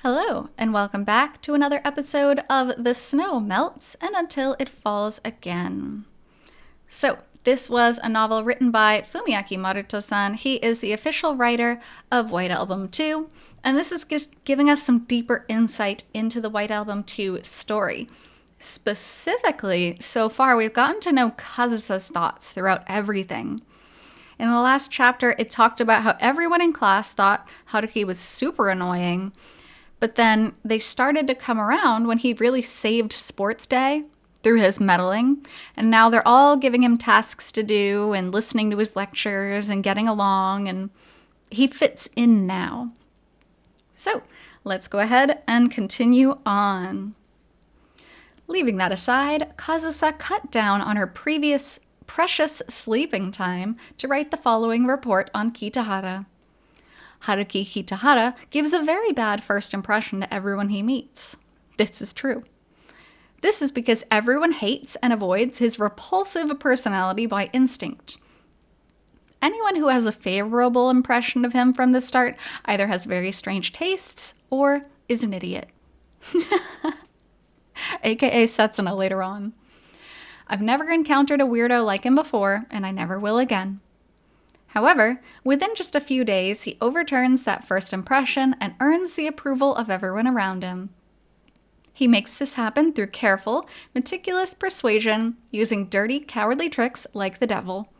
Hello, and welcome back to another episode of The Snow Melts and Until It Falls Again. So, this was a novel written by Fumiaki Maruto-san. He is the official writer of White Album 2, and this is just giving us some deeper insight into the White Album 2 story. Specifically, so far we've gotten to know Kazusa's thoughts throughout everything. In the last chapter, it talked about how everyone in class thought Haruki was super annoying, but then they started to come around when he really saved sports day through his meddling, and now they're all giving him tasks to do and listening to his lectures and getting along, and he fits in now. So, let's go ahead and continue on. Leaving that aside, Kazusa cut down on her previous precious sleeping time to write the following report on Kitahara. Haruki Kitahara gives a very bad first impression to everyone he meets. This is true. This is because everyone hates and avoids his repulsive personality by instinct. Anyone who has a favorable impression of him from the start either has very strange tastes or is an idiot. AKA Setsuna later on. I've never encountered a weirdo like him before, and I never will again. However, within just a few days, he overturns that first impression and earns the approval of everyone around him. He makes this happen through careful, meticulous persuasion, using dirty, cowardly tricks like the devil.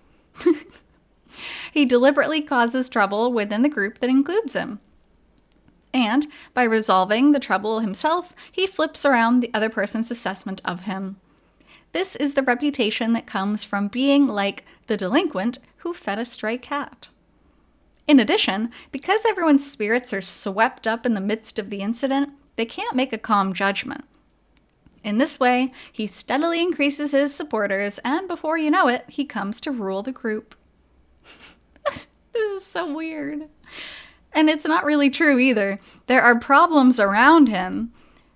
He deliberately causes trouble within the group that includes him. And, by resolving the trouble himself, he flips around the other person's assessment of him. This is the reputation that comes from being like the delinquent who fed a stray cat. In addition, because everyone's spirits are swept up in the midst of the incident, they can't make a calm judgment. In this way, he steadily increases his supporters, and before you know it, he comes to rule the group. This is so weird. And it's not really true either. There are problems around him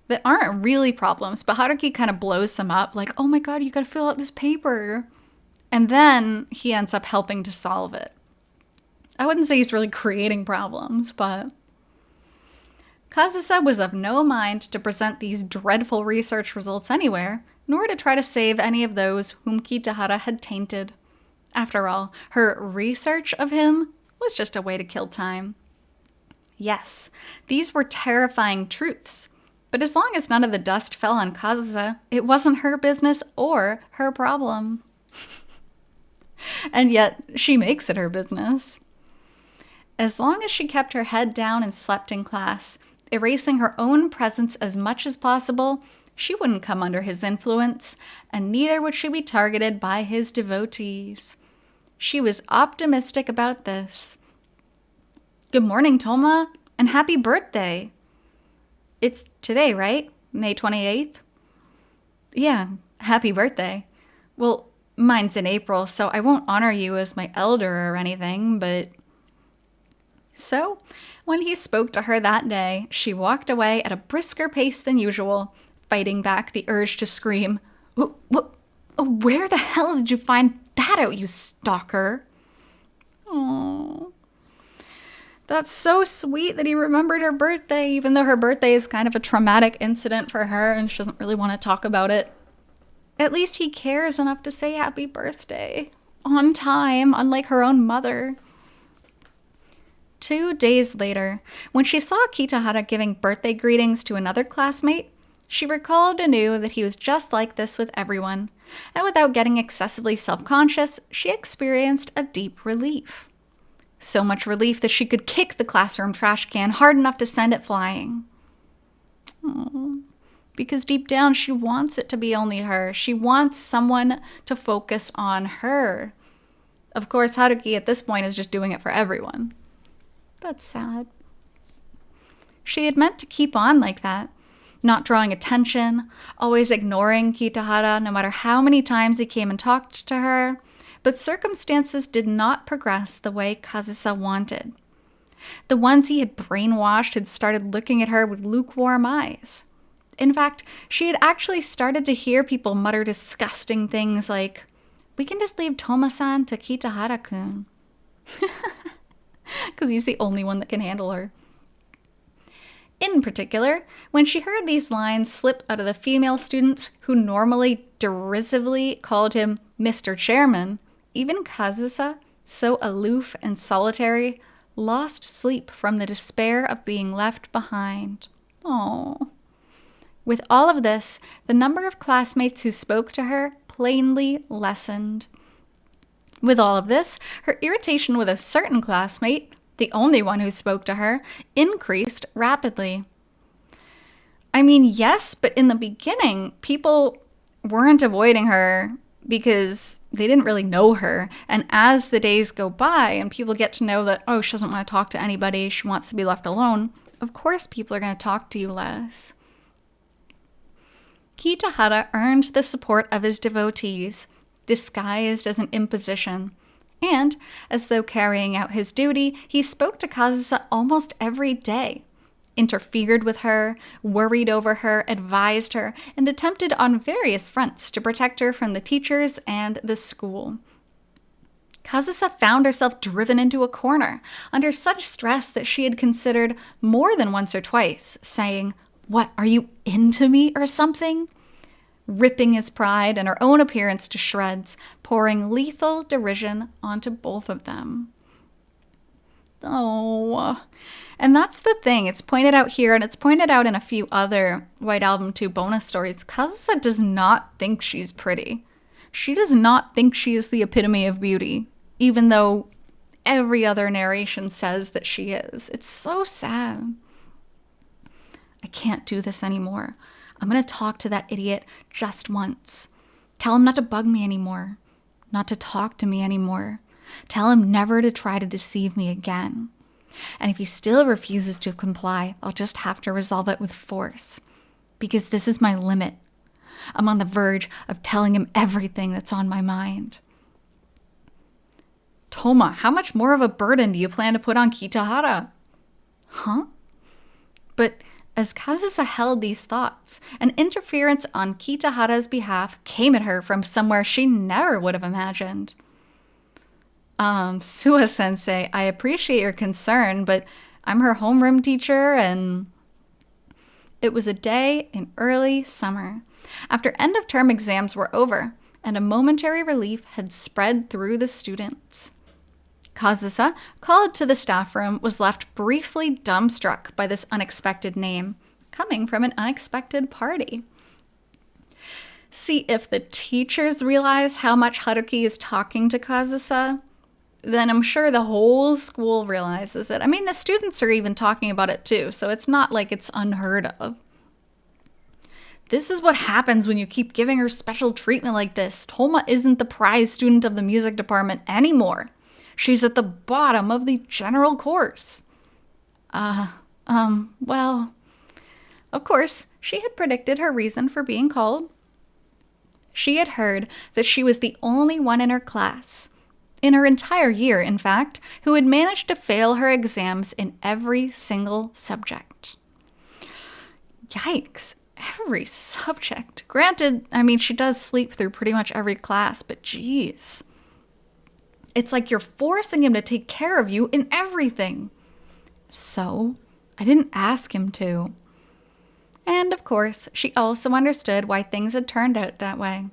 that aren't really problems, but Haruki kind of blows them up, like, oh my god, you gotta fill out this paper. And then he ends up helping to solve it. I wouldn't say he's really creating problems, but Kazusa was of no mind to present these dreadful research results anywhere, nor to try to save any of those whom Kitahara had tainted. After all, her research of him was just a way to kill time. Yes, these were terrifying truths, but as long as none of the dust fell on Kazusa, it wasn't her business or her problem. And yet, she makes it her business. As long as she kept her head down and slept in class, erasing her own presence as much as possible, she wouldn't come under his influence, and neither would she be targeted by his devotees. She was optimistic about this. Good morning, Toma, and happy birthday! It's today, right? May 28th? Yeah, happy birthday. Well, mine's in April, so I won't honor you as my elder or anything, but... So, when he spoke to her that day, she walked away at a brisker pace than usual, fighting back the urge to scream, Where the hell did you find that out, you stalker? Aww. That's so sweet that he remembered her birthday, even though her birthday is kind of a traumatic incident for her and she doesn't really want to talk about it. At least he cares enough to say happy birthday. On time, unlike her own mother. 2 days later, when she saw Kitahara giving birthday greetings to another classmate, she recalled anew that he was just like this with everyone, and without getting excessively self-conscious, she experienced a deep relief. So much relief that she could kick the classroom trash can hard enough to send it flying. Aww. Because deep down, she wants it to be only her. She wants someone to focus on her. Of course, Haruki at this point is just doing it for everyone. That's sad. She had meant to keep on like that, not drawing attention, always ignoring Kitahara no matter how many times he came and talked to her, but circumstances did not progress the way Kazusa wanted. The ones he had brainwashed had started looking at her with lukewarm eyes. In fact, she had actually started to hear people mutter disgusting things like, we can just leave Toma-san to Kitahara-kun. Because he's the only one that can handle her. In particular, when she heard these lines slip out of the female students who normally derisively called him Mr. Chairman, even Kazusa, so aloof and solitary, lost sleep from the despair of being left behind. Oh. With all of this, the number of classmates who spoke to her plainly lessened. With all of this, her irritation with a certain classmate, the only one who spoke to her, increased rapidly. I mean, yes, but in the beginning, people weren't avoiding her because they didn't really know her. And as the days go by and people get to know that, oh, she doesn't want to talk to anybody, she wants to be left alone, of course people are going to talk to you less. Kitahara earned the support of his devotees, disguised as an imposition. And, as though carrying out his duty, he spoke to Kazusa almost every day, interfered with her, worried over her, advised her, and attempted on various fronts to protect her from the teachers and the school. Kazusa found herself driven into a corner, under such stress that she had considered more than once or twice, saying, "What, are you into me or something?" Ripping his pride and her own appearance to shreds, pouring lethal derision onto both of them. Oh, and that's the thing. It's pointed out here, and it's pointed out in a few other White Album 2 bonus stories. Kazusa does not think she's pretty. She does not think she is the epitome of beauty, even though every other narration says that she is. It's so sad. I can't do this anymore. I'm going to talk to that idiot just once. Tell him not to bug me anymore. Not to talk to me anymore. Tell him never to try to deceive me again. And if he still refuses to comply, I'll just have to resolve it with force. Because this is my limit. I'm on the verge of telling him everything that's on my mind. Toma, how much more of a burden do you plan to put on Kitahara? Huh? But as Kazusa held these thoughts, an interference on Kitahara's behalf came at her from somewhere she never would have imagined. Suha-sensei, I appreciate your concern, but I'm her homeroom teacher, and... It was a day in early summer, after end-of-term exams were over, and a momentary relief had spread through the students. Kazusa, called to the staff room, was left briefly dumbstruck by this unexpected name, coming from an unexpected party. See, if the teachers realize how much Haruki is talking to Kazusa, then I'm sure the whole school realizes it. I mean, the students are even talking about it too, so it's not like it's unheard of. This is what happens when you keep giving her special treatment like this. Toma isn't the prize student of the music department anymore. She's at the bottom of the general course. Well, of course, she had predicted her reason for being called. She had heard that she was the only one in her class, in her entire year, in fact, who had managed to fail her exams in every single subject. Yikes, every subject. Granted, I mean, she does sleep through pretty much every class, but geez. It's like you're forcing him to take care of you in everything. So, I didn't ask him to. And of course, she also understood why things had turned out that way.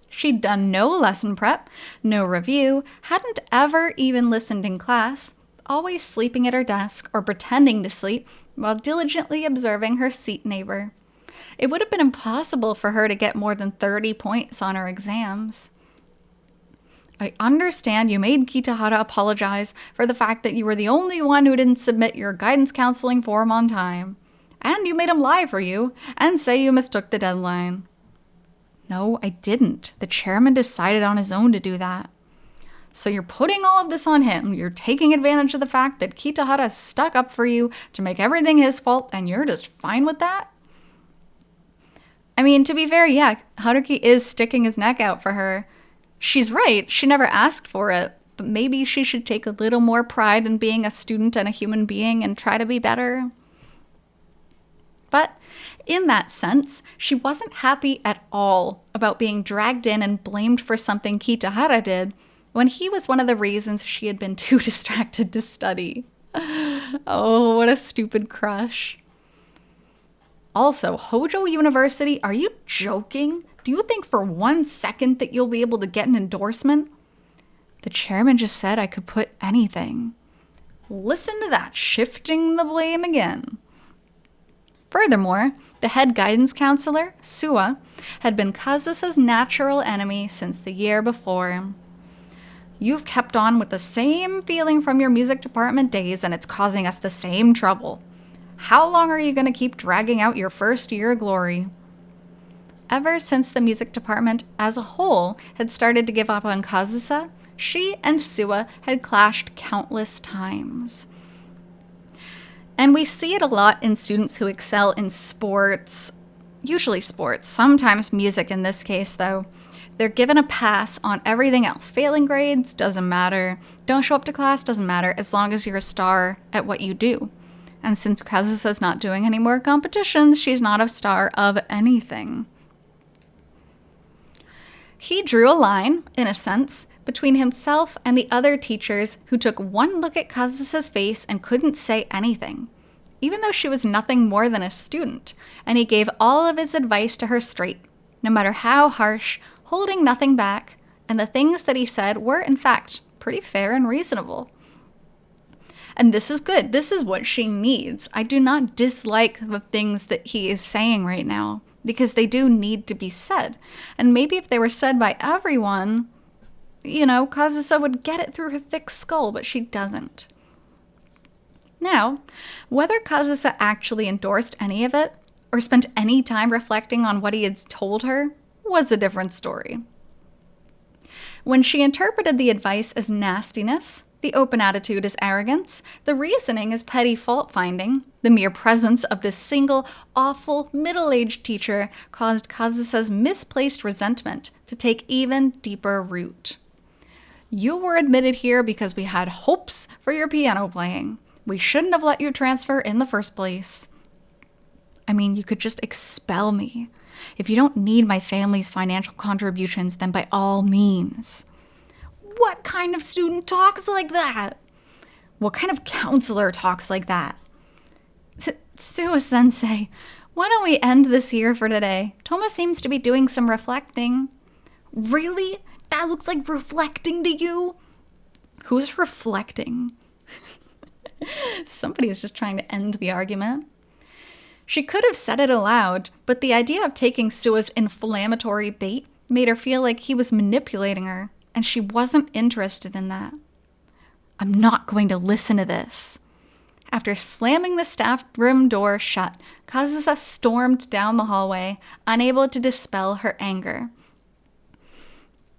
She'd done no lesson prep, no review, hadn't ever even listened in class, always sleeping at her desk or pretending to sleep while diligently observing her seat neighbor. It would have been impossible for her to get more than 30 points on her exams. I understand you made Kitahara apologize for the fact that you were the only one who didn't submit your guidance counseling form on time. And you made him lie for you and say you mistook the deadline. No, I didn't. The chairman decided on his own to do that. So you're putting all of this on him. You're taking advantage of the fact that Kitahara stuck up for you to make everything his fault, and you're just fine with that? I mean, to be fair, yeah, Haruki is sticking his neck out for her. She's right, she never asked for it, but maybe she should take a little more pride in being a student and a human being and try to be better. But in that sense, she wasn't happy at all about being dragged in and blamed for something Kitahara did when he was one of the reasons she had been too distracted to study. Oh, what a stupid crush. Also, Hojo University, are you joking? Do you think for 1 second that you'll be able to get an endorsement? The chairman just said I could put anything. Listen to that, shifting the blame again. Furthermore, the head guidance counselor, Suwa, had been Kazusa's natural enemy since the year before. You've kept on with the same feeling from your music department days, and it's causing us the same trouble. How long are you going to keep dragging out your first year glory? Ever since the music department as a whole had started to give up on Kazusa, she and Suwa had clashed countless times. And we see it a lot in students who excel in sports, usually sports, sometimes music in this case though. They're given a pass on everything else. Failing grades doesn't matter. Don't show up to class doesn't matter as long as you're a star at what you do. And since Kazusa's not doing any more competitions, she's not a star of anything. He drew a line, in a sense, between himself and the other teachers who took one look at Kazusa's face and couldn't say anything, even though she was nothing more than a student, and he gave all of his advice to her straight, no matter how harsh, holding nothing back, and the things that he said were, in fact, pretty fair and reasonable. And this is good. This is what she needs. I do not dislike the things that he is saying right now, because they do need to be said. And maybe if they were said by everyone, Kazusa would get it through her thick skull, but she doesn't. Now, whether Kazusa actually endorsed any of it, or spent any time reflecting on what he had told her, was a different story. When she interpreted the advice as nastiness, the open attitude as arrogance, the reasoning as petty fault-finding, the mere presence of this single, awful, middle-aged teacher caused Kazusa's misplaced resentment to take even deeper root. You were admitted here because we had hopes for your piano playing. We shouldn't have let you transfer in the first place. I mean, you could just expel me. If you don't need my family's financial contributions, then by all means. What kind of student talks like that? What kind of counselor talks like that? Suwa-sensei, why don't we end this here for today? Toma seems to be doing some reflecting. Really? That looks like reflecting to you? Who's reflecting? Somebody is just trying to end the argument. She could have said it aloud, but the idea of taking Suwa's inflammatory bait made her feel like he was manipulating her, and she wasn't interested in that. I'm not going to listen to this. After slamming the staff room door shut, Kazusa stormed down the hallway, unable to dispel her anger.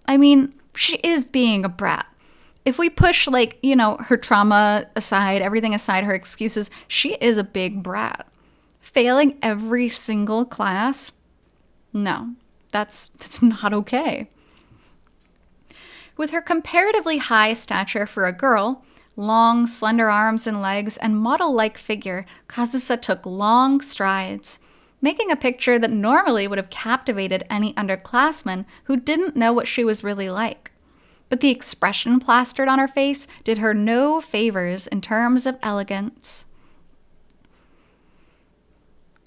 I mean, she is being a brat. If we push, her trauma aside, everything aside, her excuses, she is a big brat. Failing every single class? No, that's not okay. With her comparatively high stature for a girl, long, slender arms and legs, and model-like figure, Kazusa took long strides, making a picture that normally would have captivated any underclassman who didn't know what she was really like. But the expression plastered on her face did her no favors in terms of elegance.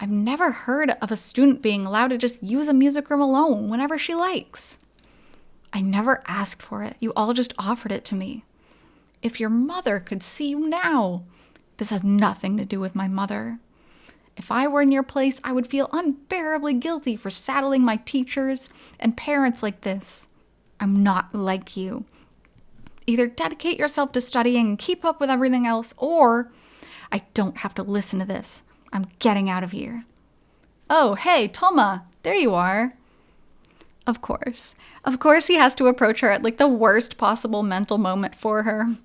I've never heard of a student being allowed to just use a music room alone whenever she likes. I never asked for it. You all just offered it to me. If your mother could see you now. This has nothing to do with my mother. If I were in your place, I would feel unbearably guilty for saddling my teachers and parents like this. I'm not like you. Either dedicate yourself to studying and keep up with everything else, or I don't have to listen to this. I'm getting out of here. Oh, hey, Toma, there you are. Of course he has to approach her at the worst possible mental moment for her.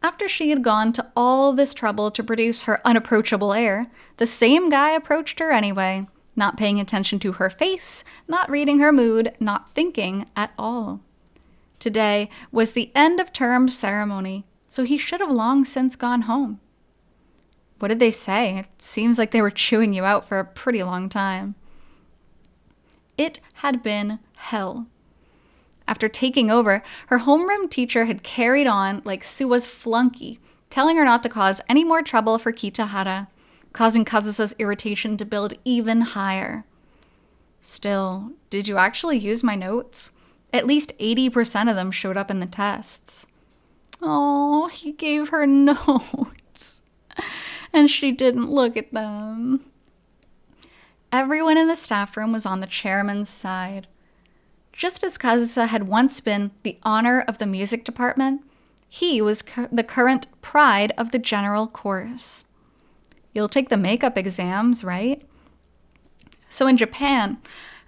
After she had gone to all this trouble to produce her unapproachable air, the same guy approached her anyway, not paying attention to her face, not reading her mood, not thinking at all. Today was the end of term ceremony, so he should have long since gone home. What did they say? It seems like they were chewing you out for a pretty long time. It had been hell. After taking over, her homeroom teacher had carried on like Suwa's flunky, telling her not to cause any more trouble for Kitahara, causing Kazusa's irritation to build even higher. Still, did you actually use my notes? At least 80% of them showed up in the tests. Oh, he gave her notes, and she didn't look at them. Everyone in the staff room was on the chairman's side. Just as Kazusa had once been the honor of the music department, he was the current pride of the general course. You'll take the makeup exams, right? So in Japan,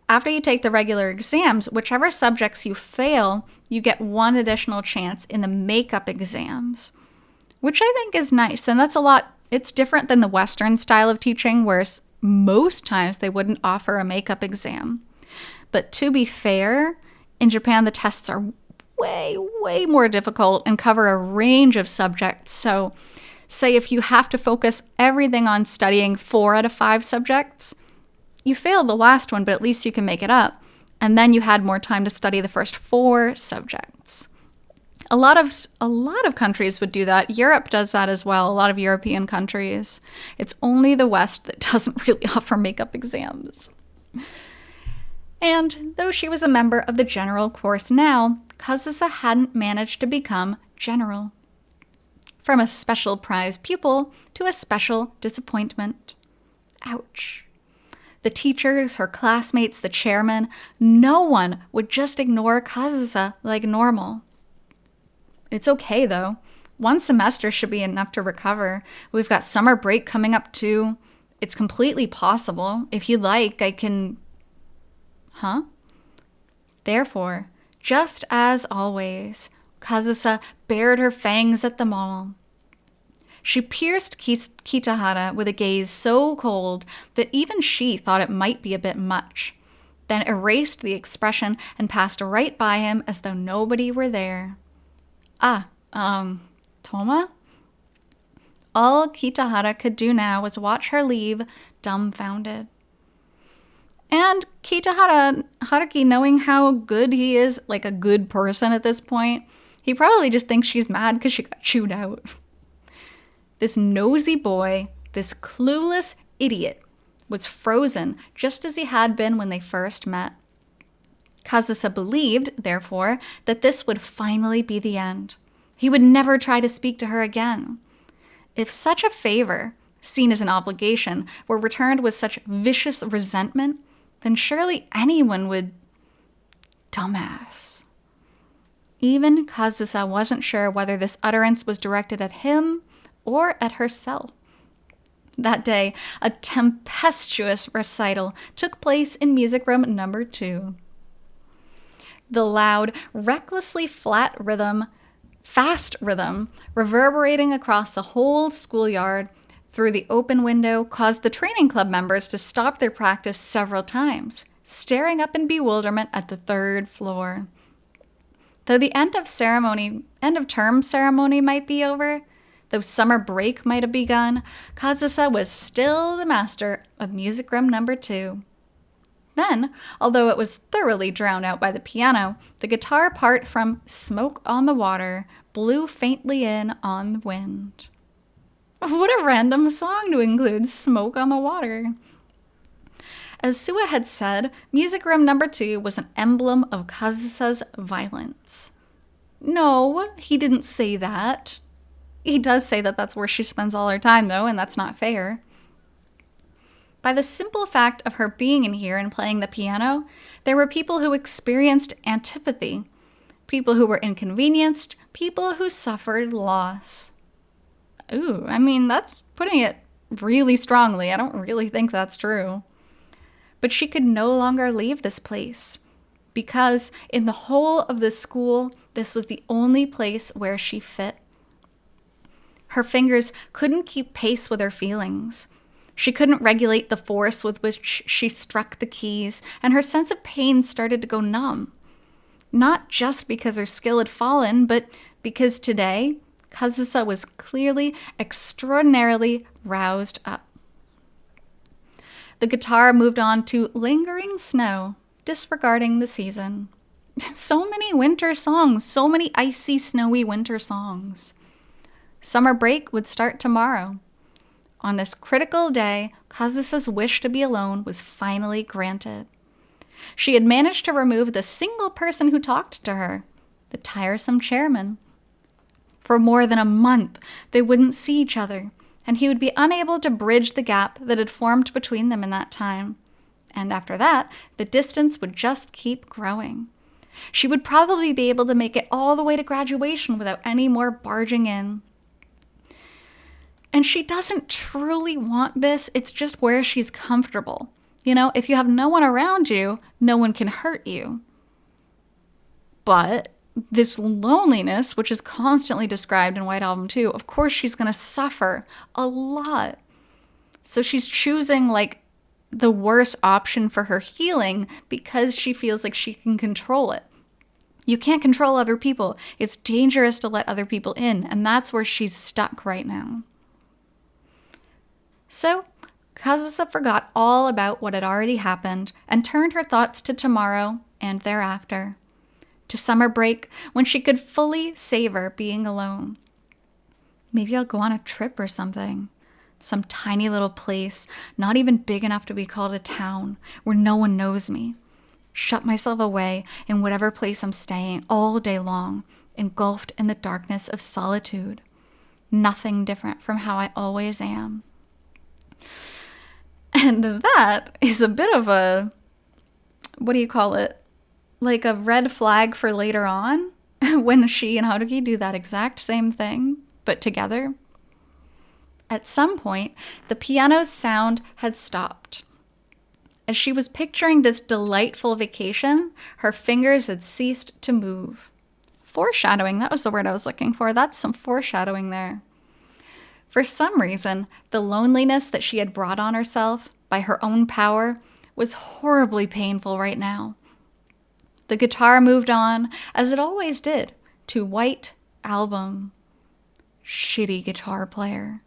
after you take the regular exams, whichever subjects you fail, you get one additional chance in the makeup exams, which I think is nice. And it's different than the Western style of teaching, where most times they wouldn't offer a makeup exam. But to be fair, in Japan, the tests are way, way more difficult and cover a range of subjects. So say if you have to focus everything on studying 4 out of 5 subjects, you failed the last one, but at least you can make it up. And then you had more time to study the first 4 subjects. A lot of countries would do that. Europe does that as well, a lot of European countries. It's only the West that doesn't really offer makeup exams. And though she was a member of the general course now, Kazusa hadn't managed to become general. From a special prize pupil to a special disappointment. Ouch. The teachers, her classmates, the chairman, no one would just ignore Kazusa like normal. It's okay, though. 1 semester should be enough to recover. We've got summer break coming up, too. It's completely possible. If you like, I can... Huh? Therefore, just as always, Kazusa bared her fangs at them all. She pierced Kitahara with a gaze so cold that even she thought it might be a bit much, then erased the expression and passed right by him as though nobody were there. Toma? All Kitahara could do now was watch her leave, dumbfounded. And Kitahara Haruki, knowing how good he is, like a good person at this point, he probably just thinks she's mad because she got chewed out. This nosy boy, this clueless idiot, was frozen just as he had been when they first met. Kazusa believed, therefore, that this would finally be the end. He would never try to speak to her again. If such a favor, seen as an obligation, were returned with such vicious resentment, then surely anyone would... Dumbass. Even Kazusa wasn't sure whether this utterance was directed at him or at herself. That day, a tempestuous recital took place in music room number 2. The loud, recklessly fast rhythm, reverberating across the whole schoolyard through the open window, caused the training club members to stop their practice several times, staring up in bewilderment at the 3rd floor. Though the end of term ceremony might be over, though summer break might have begun, Kazusa was still the master of music room number 2. Then, although it was thoroughly drowned out by the piano, the guitar part from Smoke on the Water blew faintly in on the wind. What a random song to include Smoke on the Water. As Sua had said, music room number 2 was an emblem of Kazusa's violence. No, he didn't say that. He does say that that's where she spends all her time, though, and that's not fair. By the simple fact of her being in here and playing the piano, there were people who experienced antipathy, people who were inconvenienced, people who suffered loss. Ooh, I mean, that's putting it really strongly. I don't really think that's true. But she could no longer leave this place, because in the whole of the school, this was the only place where she fit. Her fingers couldn't keep pace with her feelings. She couldn't regulate the force with which she struck the keys, and her sense of pain started to go numb. Not just because her skill had fallen, but because today, Kazusa was clearly extraordinarily roused up. The guitar moved on to Lingering Snow, disregarding the season. So many winter songs, so many icy, snowy winter songs. Summer break would start tomorrow. On this critical day, Kazusa's wish to be alone was finally granted. She had managed to remove the single person who talked to her, the tiresome chairman. For more than a month, they wouldn't see each other, and he would be unable to bridge the gap that had formed between them in that time. And after that, the distance would just keep growing. She would probably be able to make it all the way to graduation without any more barging in. And she doesn't truly want this, it's just where she's comfortable. You know, if you have no one around you, no one can hurt you. But this loneliness, which is constantly described in White Album 2, of course she's going to suffer a lot. So she's choosing like the worst option for her healing because she feels like she can control it. You can't control other people. It's dangerous to let other people in, and that's where she's stuck right now. So Kazusa forgot all about what had already happened and turned her thoughts to tomorrow and thereafter, to summer break when she could fully savor being alone. Maybe I'll go on a trip or something. Some tiny little place, not even big enough to be called a town, where no one knows me. Shut myself away in whatever place I'm staying all day long, engulfed in the darkness of solitude. Nothing different from how I always am. And that is a bit of a, what do you call it? Like a red flag for later on, when she and Haruki do that exact same thing, but together. At some point, the piano's sound had stopped. As she was picturing this delightful vacation, her fingers had ceased to move. Foreshadowing, that was the word I was looking for. That's some foreshadowing there. For some reason, the loneliness that she had brought on herself by her own power was horribly painful right now. The guitar moved on, as it always did, to White Album. Shitty guitar player.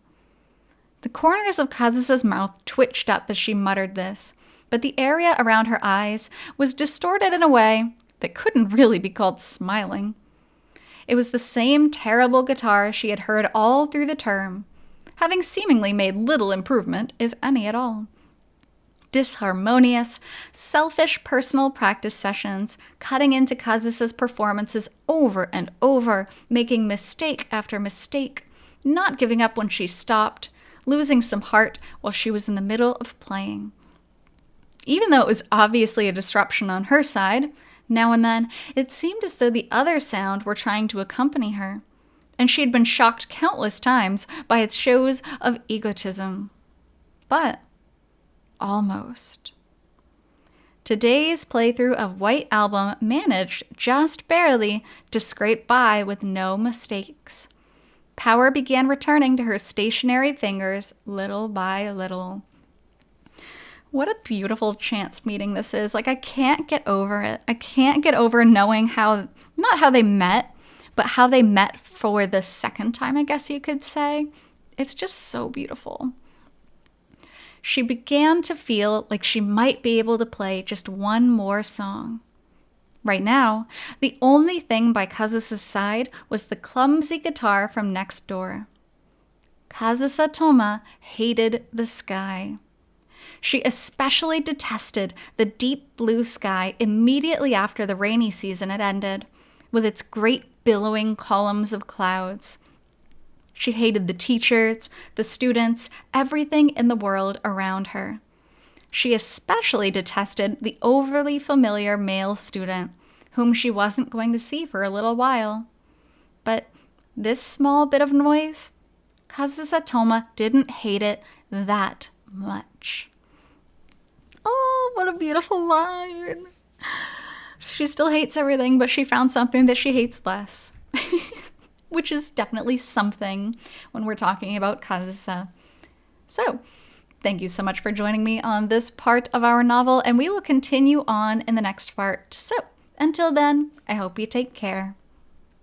The corners of Kazusa's mouth twitched up as she muttered this, but the area around her eyes was distorted in a way that couldn't really be called smiling. It was the same terrible guitar she had heard all through the term, having seemingly made little improvement, if any at all. Disharmonious, selfish personal practice sessions, cutting into Kazusa's performances over and over, making mistake after mistake, not giving up when she stopped, losing some heart while she was in the middle of playing. Even though it was obviously a disruption on her side, now and then it seemed as though the other sound were trying to accompany her, and she had been shocked countless times by its shows of egotism. But almost. Today's playthrough of White Album managed just barely to scrape by with no mistakes. Power began returning to her stationary fingers little by little. What a beautiful chance meeting this is. Like, I can't get over it. I can't get over knowing how, not how they met, but how they met for the second time, I guess you could say. It's just so beautiful. She began to feel like she might be able to play just one more song. Right now, the only thing by Kazusa's side was the clumsy guitar from next door. Kazusa Toma hated the sky. She especially detested the deep blue sky immediately after the rainy season had ended, with its great billowing columns of clouds. She hated the teachers, the students, everything in the world around her. She especially detested the overly familiar male student, whom she wasn't going to see for a little while. But this small bit of noise, Kazusa Toma didn't hate it that much. Oh, what a beautiful line. She still hates everything, but she found something that she hates less. Which is definitely something when we're talking about Kazusa. So, thank you so much for joining me on this part of our novel, and we will continue on in the next part. So, until then, I hope you take care.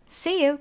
See you!